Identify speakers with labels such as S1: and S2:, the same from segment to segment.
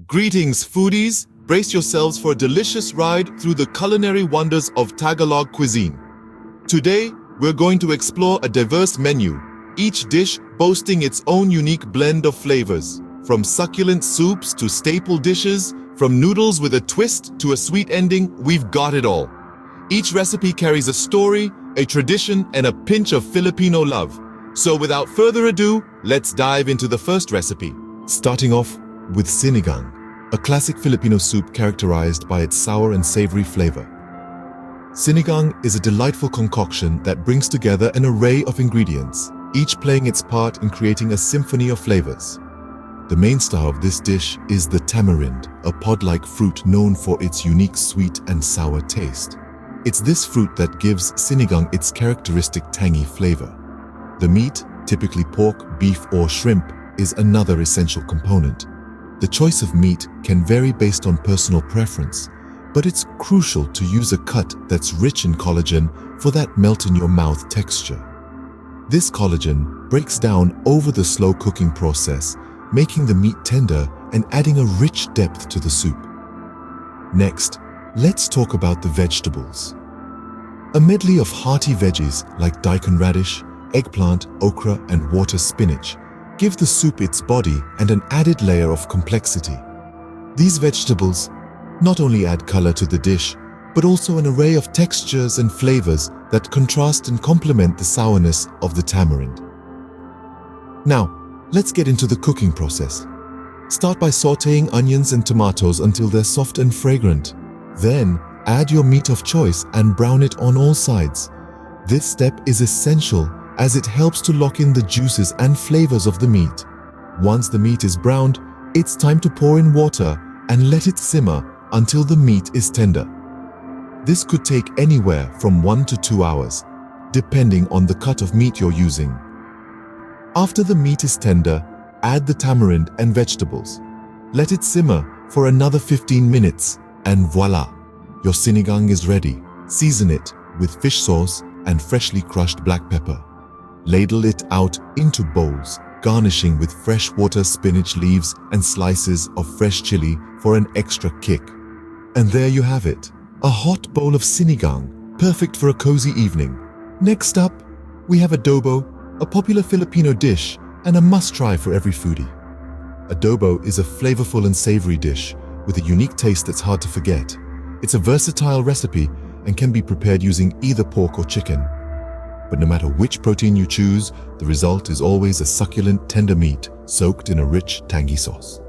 S1: Greetings, foodies! Brace yourselves for a delicious ride through the culinary wonders of Tagalog cuisine. Today, we're going to explore a diverse menu, each dish boasting its own unique blend of flavors. From succulent soups to staple dishes, from noodles with a twist to a sweet ending, we've got it all. Each recipe carries a story, a tradition, and a pinch of Filipino love. So without further ado, let's dive into the first recipe. Starting off with sinigang, a classic Filipino soup characterized by its sour and savory flavor. Sinigang is a delightful concoction that brings together an array of ingredients, each playing its part in creating a symphony of flavors. The main star of this dish is the tamarind, a pod-like fruit known for its unique sweet and sour taste. It's this fruit that gives sinigang its characteristic tangy flavor. The meat, typically pork, beef, or shrimp, is another essential component. The choice of meat can vary based on personal preference, but it's crucial to use a cut that's rich in collagen for that melt-in-your-mouth texture. This collagen breaks down over the slow cooking process, making the meat tender and adding a rich depth to the soup. Next, let's talk about the vegetables. A medley of hearty veggies like daikon radish, eggplant, okra, and water spinach give the soup its body and an added layer of complexity. These vegetables not only add color to the dish, but also an array of textures and flavors that contrast and complement the sourness of the tamarind. Now, let's get into the cooking process. Start by sautéing onions and tomatoes until they're soft and fragrant. Then, add your meat of choice and brown it on all sides. This step is essential as it helps to lock in the juices and flavors of the meat. Once the meat is browned, it's time to pour in water and let it simmer until the meat is tender. This could take anywhere from 1 to 2 hours, depending on the cut of meat you're using. After the meat is tender, add the tamarind and vegetables. Let it simmer for another 15 minutes, and voila! Your sinigang is ready. Season it with fish sauce and freshly crushed black pepper. Ladle it out into bowls, garnishing with fresh water spinach leaves and slices of fresh chili for an extra kick. And there you have it, a hot bowl of sinigang, perfect for a cozy evening. Next up, we have adobo, a popular Filipino dish and a must-try for every foodie. Adobo is a flavorful and savory dish with a unique taste that's hard to forget. It's a versatile recipe and can be prepared using either pork or chicken. But no matter which protein you choose, the result is always a succulent, tender meat soaked in a rich, tangy sauce.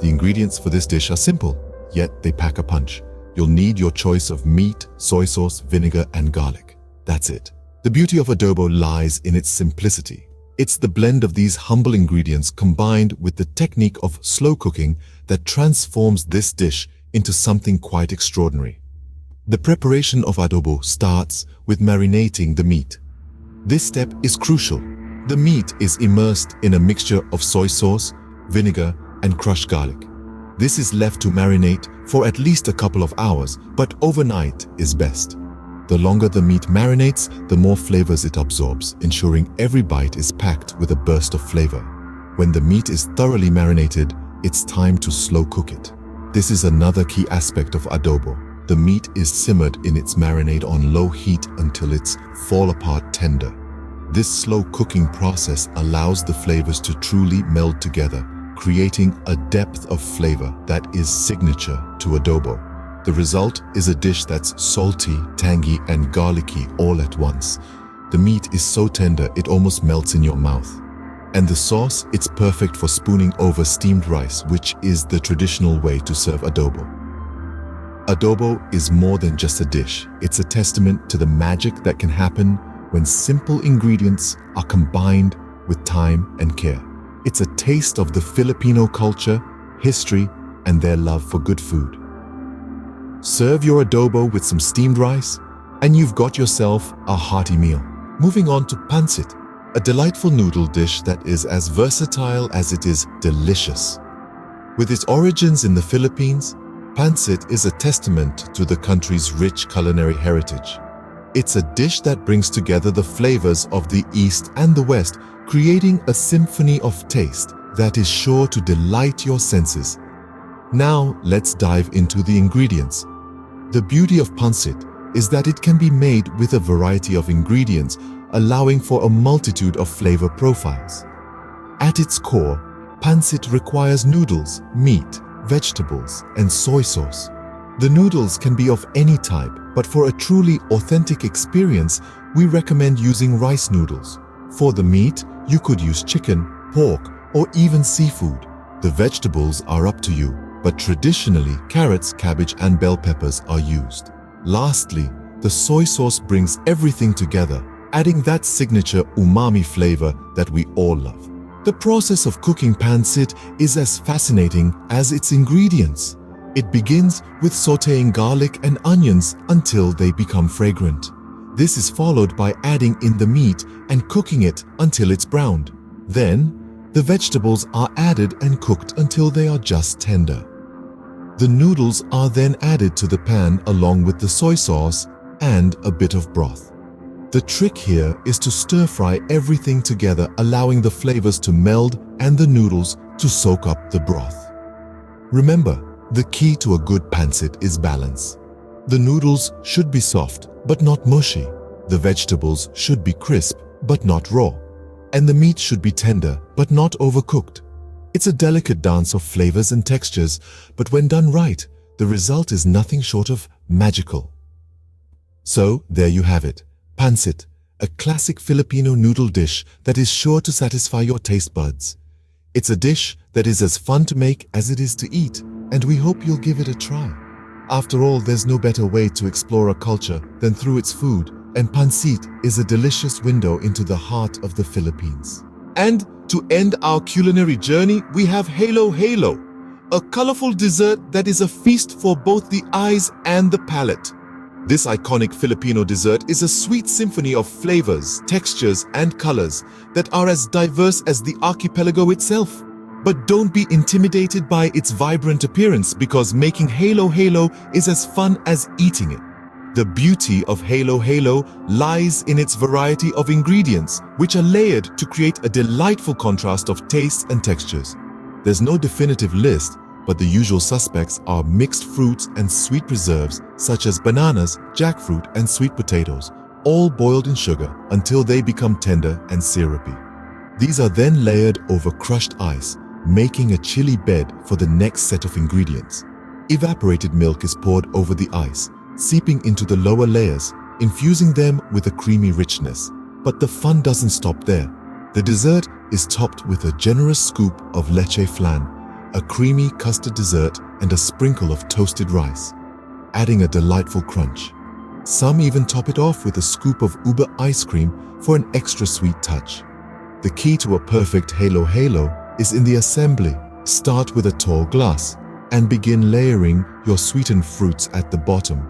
S1: The ingredients for this dish are simple, yet they pack a punch. You'll need your choice of meat, soy sauce, vinegar, and garlic. That's it. The beauty of adobo lies in its simplicity. It's the blend of these humble ingredients combined with the technique of slow cooking that transforms this dish into something quite extraordinary. The preparation of adobo starts with marinating the meat. This step is crucial. The meat is immersed in a mixture of soy sauce, vinegar, and crushed garlic. This is left to marinate for at least a couple of hours, but overnight is best. The longer the meat marinates, the more flavors it absorbs, ensuring every bite is packed with a burst of flavor. When the meat is thoroughly marinated, it's time to slow cook it. This is another key aspect of adobo. The meat is simmered in its marinade on low heat until it's fall-apart tender. This slow cooking process allows the flavors to truly meld together, creating a depth of flavor that is signature to adobo. The result is a dish that's salty, tangy, and garlicky all at once. The meat is so tender it almost melts in your mouth. And the sauce, it's perfect for spooning over steamed rice, which is the traditional way to serve adobo. Adobo is more than just a dish. It's a testament to the magic that can happen when simple ingredients are combined with time and care. It's a taste of the Filipino culture, history, and their love for good food. Serve your adobo with some steamed rice, and you've got yourself a hearty meal. Moving on to pancit, a delightful noodle dish that is as versatile as it is delicious. With its origins in the Philippines, pancit is a testament to the country's rich culinary heritage. It's a dish that brings together the flavors of the East and the West, creating a symphony of taste that is sure to delight your senses. Now let's dive into the ingredients. The beauty of pancit is that it can be made with a variety of ingredients, allowing for a multitude of flavor profiles. At its core, pancit requires noodles, meat, vegetables, and soy sauce. The noodles can be of any type, but for a truly authentic experience, we recommend using rice noodles. For the meat, you could use chicken, pork, or even seafood. The vegetables are up to you, but traditionally, carrots, cabbage, and bell peppers are used. Lastly, the soy sauce brings everything together, adding that signature umami flavor that we all love. The process of cooking pancit is as fascinating as its ingredients. It begins with sautéing garlic and onions until they become fragrant. This is followed by adding in the meat and cooking it until it's browned. Then, the vegetables are added and cooked until they are just tender. The noodles are then added to the pan along with the soy sauce and a bit of broth. The trick here is to stir-fry everything together, allowing the flavors to meld and the noodles to soak up the broth. Remember, the key to a good pancit is balance. The noodles should be soft but not mushy. The vegetables should be crisp but not raw. And the meat should be tender but not overcooked. It's a delicate dance of flavors and textures, but when done right, the result is nothing short of magical. So, there you have it, pancit, a classic Filipino noodle dish that is sure to satisfy your taste buds. It's a dish that is as fun to make as it is to eat, and we hope you'll give it a try. After all, there's no better way to explore a culture than through its food, and pancit is a delicious window into the heart of the Philippines. And to end our culinary journey, we have Halo Halo, a colorful dessert that is a feast for both the eyes and the palate. This iconic Filipino dessert is a sweet symphony of flavors, textures, and colors that are as diverse as the archipelago itself. But don't be intimidated by its vibrant appearance, because making Halo Halo is as fun as eating it. The beauty of Halo Halo lies in its variety of ingredients, which are layered to create a delightful contrast of tastes and textures. There's no definitive list, but the usual suspects are mixed fruits and sweet preserves such as bananas, jackfruit, and sweet potatoes, all boiled in sugar until they become tender and syrupy. These are then layered over crushed ice, making a chilly bed for the next set of ingredients. Evaporated milk is poured over the ice, seeping into the lower layers, infusing them with a creamy richness. But the fun doesn't stop there. The dessert is topped with a generous scoop of leche flan, a creamy custard dessert, and a sprinkle of toasted rice, adding a delightful crunch. Some even top it off with a scoop of ube ice cream for an extra sweet touch. The key to a perfect Halo Halo is in the assembly. Start with a tall glass and begin layering your sweetened fruits at the bottom.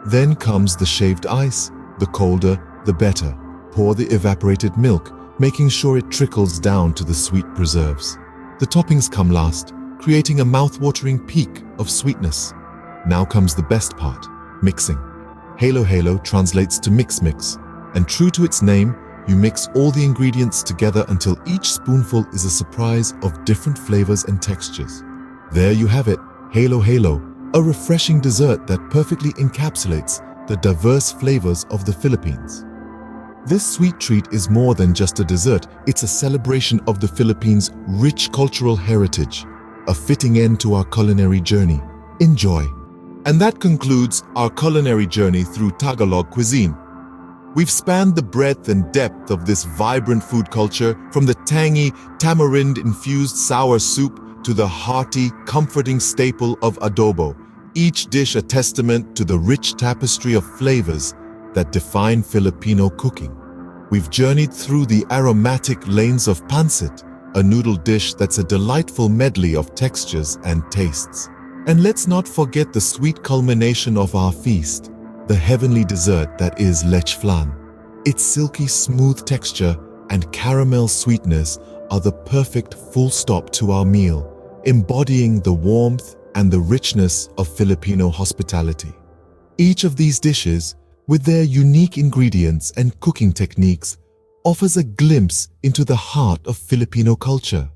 S1: Then comes the shaved ice. The colder, the better. Pour the evaporated milk, making sure it trickles down to the sweet preserves. The toppings come last, creating a mouth-watering peak of sweetness. Now comes the best part, mixing. Halo Halo translates to mix, and true to its name, you mix all the ingredients together until each spoonful is a surprise of different flavors and textures. There you have it, Halo Halo, a refreshing dessert that perfectly encapsulates the diverse flavors of the Philippines. This sweet treat is more than just a dessert, it's a celebration of the Philippines' rich cultural heritage, a fitting end to our culinary journey. Enjoy. And that concludes our culinary journey through Tagalog cuisine. We've spanned the breadth and depth of this vibrant food culture, from the tangy, tamarind-infused sour soup to the hearty, comforting staple of adobo, each dish a testament to the rich tapestry of flavors that define Filipino cooking. We've journeyed through the aromatic lanes of pancit, a noodle dish that's a delightful medley of textures and tastes. And let's not forget the sweet culmination of our feast, the heavenly dessert that is leche flan. Its silky smooth texture and caramel sweetness are the perfect full stop to our meal, embodying the warmth and the richness of Filipino hospitality. Each of these dishes, with their unique ingredients and cooking techniques, offers a glimpse into the heart of Filipino culture.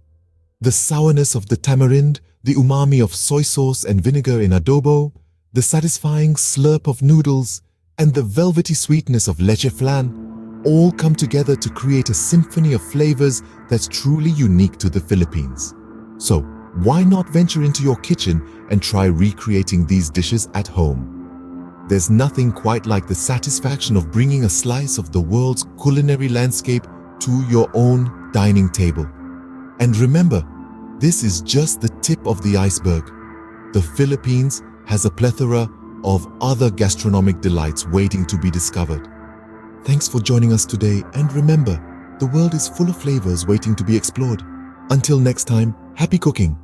S1: The sourness of the tamarind, the umami of soy sauce and vinegar in adobo, the satisfying slurp of noodles, and the velvety sweetness of leche flan all come together to create a symphony of flavors that's truly unique to the Philippines. So, why not venture into your kitchen and try recreating these dishes at home? There's nothing quite like the satisfaction of bringing a slice of the world's culinary landscape to your own dining table. And remember, this is just the tip of the iceberg. The Philippines has a plethora of other gastronomic delights waiting to be discovered. Thanks for joining us today, and remember, the world is full of flavors waiting to be explored. Until next time, happy cooking!